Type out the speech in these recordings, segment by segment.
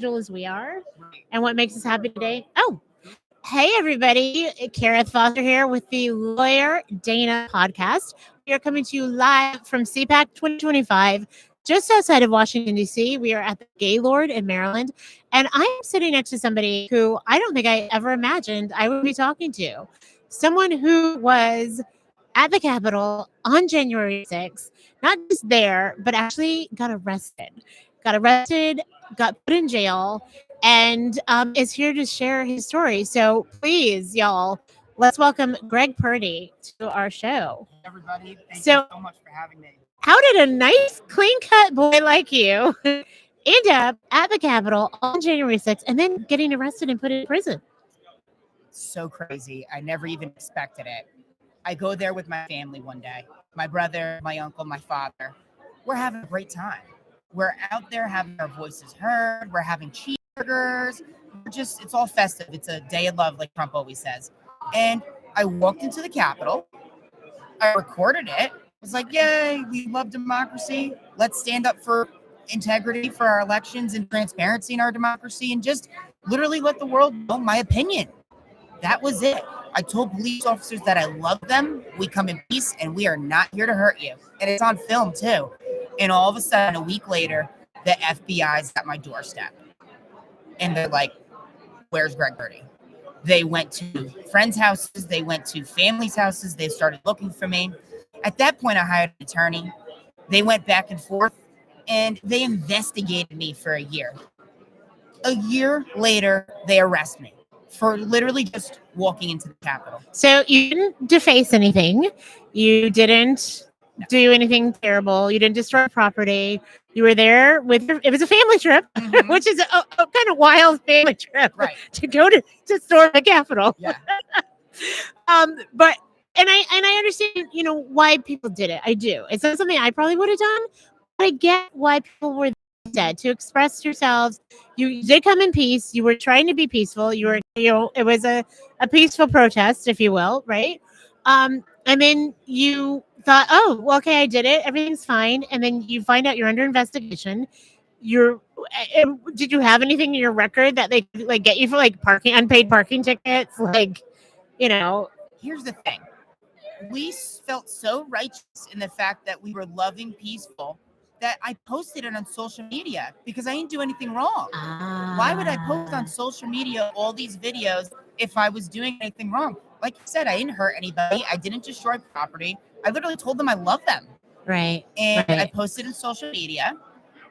as we are and what makes us happy today. Oh, hey, everybody. Kareth Foster here with the Lawyer Dana podcast. We are coming to you live from CPAC 2025, just outside of Washington, D.C. We are at the Gaylord in Maryland. And I am sitting next to somebody who I don't think I ever imagined I would be talking to. Someone who was at the Capitol on January 6th, not just there, but actually got arrested. Got put in jail, and is here to share his story. So please, y'all, let's welcome Greg Purdy to our show. Hey everybody, thank So- you so much for having me. How did a nice, clean-cut boy like you end up at the Capitol on January 6th and then getting arrested and put in prison? So crazy. I never even expected it. I go there with my family one day. My brother, my uncle, my father. We're having a great time. We're out there having our voices heard. We're having cheeseburgers. It's all festive. It's a day of love, like Trump always says. And I walked into the Capitol. I recorded it. I was like, yay, we love democracy. Let's stand up for integrity for our elections and transparency in our democracy and just literally let the world know my opinion. That was it. I told police officers that I love them. We come in peace and we are not here to hurt you. And it's on film too. And all of a sudden, a week later, the FBI's at my doorstep. And they're like, where's Greg Purdy? They went to friends' houses. They went to families' houses. They started looking for me. At that point, I hired an attorney. They went back and forth and they investigated me for a year. A year later, they arrest me for literally just walking into the Capitol. So you didn't deface anything. You didn't do anything terrible. You didn't destroy property. You were there it was a family trip, which is a kind of wild family trip, Right? To go to storm the Capitol. Yeah. But I understand, why people did it. I do. It's not something I probably would have done, but I get why people were there to express yourselves. You did come in peace. You were trying to be peaceful. You were, it was a peaceful protest, if you will, right? And then you thought, oh, well, okay, I did it. Everything's fine. And then you find out you're under investigation. Did you have anything in your record that they could, get you for unpaid parking tickets? Here's the thing. We felt so righteous in the fact that we were loving, peaceful, that I posted it on social media because I didn't do anything wrong. Why would I post on social media all these videos if I was doing anything wrong? Like you said, I didn't hurt anybody. I didn't destroy property. I literally told them I love them. Right. And I posted in social media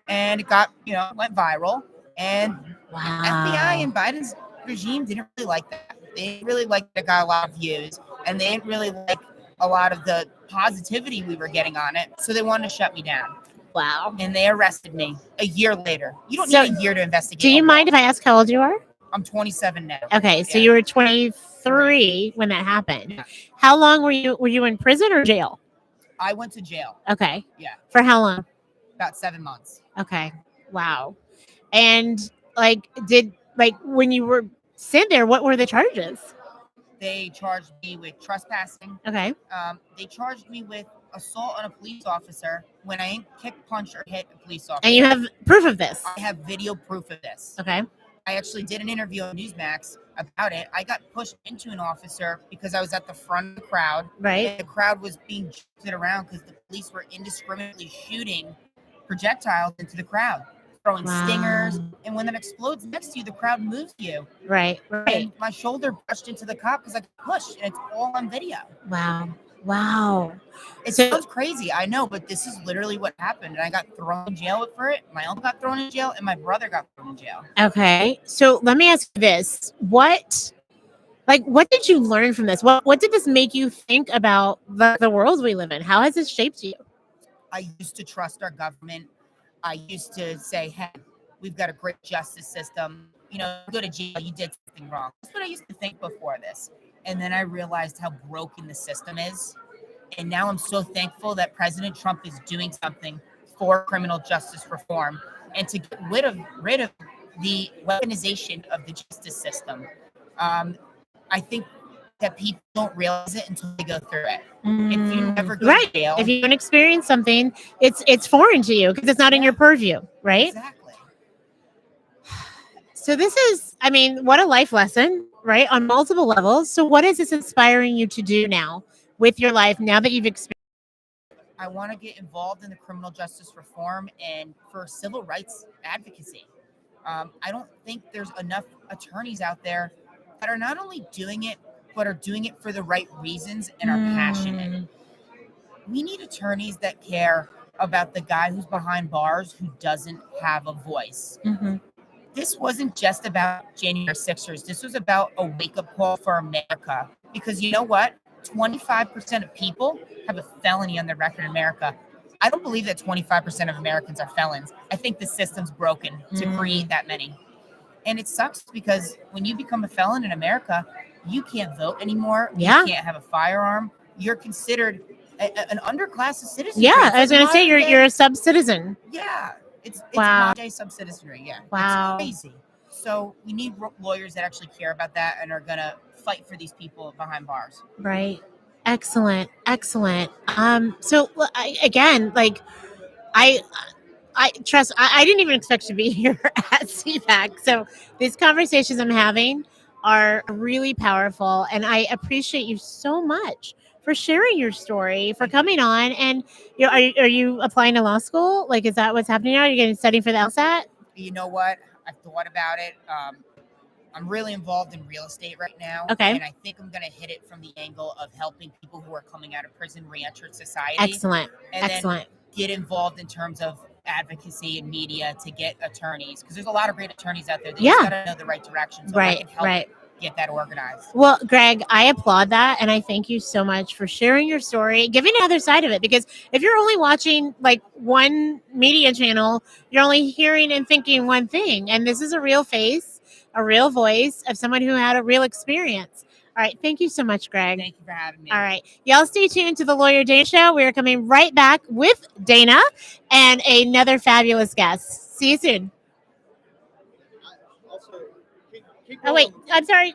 and it got, went viral. And FBI and Biden's regime didn't really like that. They didn't really like that it got a lot of views. And they didn't really like a lot of the positivity we were getting on it. So they wanted to shut me down. Wow. And they arrested me a year later. You don't need a year to investigate. Do you mind if I ask how old you are? I'm 27 now. Okay, so you were 23 when that happened. Yeah. How long were you in prison or jail? I went to jail. Okay. Yeah. For how long? About 7 months. Okay. Wow. And when you were sent there, what were the charges? They charged me with trespassing. Okay. They charged me with assault on a police officer when I kicked, punched, or hit a police officer. And you have proof of this? I have video proof of this. Okay. I actually did an interview on Newsmax about it. I got pushed into an officer because I was at the front of the crowd. Right. And the crowd was being jolted around because the police were indiscriminately shooting projectiles into the crowd, throwing stingers. And when that explodes next to you, the crowd moves you. Right. And my shoulder brushed into the cop because I got pushed, and it's all on video. Wow. It sounds crazy, I know, but this is literally what happened. And I got thrown in jail for it. My uncle got thrown in jail, and my brother got thrown in jail. Okay. So let me ask you this. What did you learn from this? What did this make you think about the world we live in? How has this shaped you? I used to trust our government. I used to say, hey, we've got a great justice system. Go to jail, you did something wrong. That's what I used to think before this. And then I realized how broken the system is. And now I'm so thankful that President Trump is doing something for criminal justice reform and to get rid of the weaponization of the justice system. I think that people don't realize it until they go through it. If you never go to jail, if you don't experience something, it's foreign to you because it's not in your purview, right? Exactly. So this is, I mean, what a life lesson, right? On multiple levels. So what is this inspiring you to do now with your life now that you've experienced? I want to get involved in the criminal justice reform and for civil rights advocacy. I don't think there's enough attorneys out there that are not only doing it, but are doing it for the right reasons and are passionate. We need attorneys that care about the guy who's behind bars who doesn't have a voice. Mm-hmm. This wasn't just about January 6ers. This was about a wake-up call for America. Because you know what? 25% of people have a felony on their record in America. I don't believe that 25% of Americans are felons. I think the system's broken to create that many. And it sucks because when you become a felon in America, you can't vote anymore. Yeah. You can't have a firearm. You're considered an underclass of citizenry. Yeah, It's I was like going to say modern day- you're a sub-citizen. Yeah, it's Wow. modern day sub-citizenry. Yeah, Wow. It's crazy. So we need lawyers that actually care about that and are gonna fight for these people behind bars. Right. Excellent. Excellent. So again, like I trust. I didn't even expect to be here at CPAC. So these conversations I'm having are really powerful, and I appreciate you so much for sharing your story, for coming on. And are you applying to law school? Like, is that what's happening now? Are you getting studying for the LSAT? You know what? I've thought about it. I'm really involved in real estate right now. Okay. And I think I'm going to hit it from the angle of helping people who are coming out of prison re-enter society. Excellent. And Excellent. then get involved in terms of advocacy and media to get attorneys. Because there's a lot of great attorneys out there. They just got to know the right direction. So I can help get that organized. Well, Greg, I applaud that. And I thank you so much for sharing your story, giving the other side of it. Because if you're only watching like one media channel, you're only hearing and thinking one thing. And this is a real face, a real voice of someone who had a real experience. All right. Thank you so much, Greg. Thank you for having me. All right. Y'all stay tuned to the Lawyer Dana Show. We are coming right back with Dana and another fabulous guest. See you soon. Oh, wait. I'm sorry.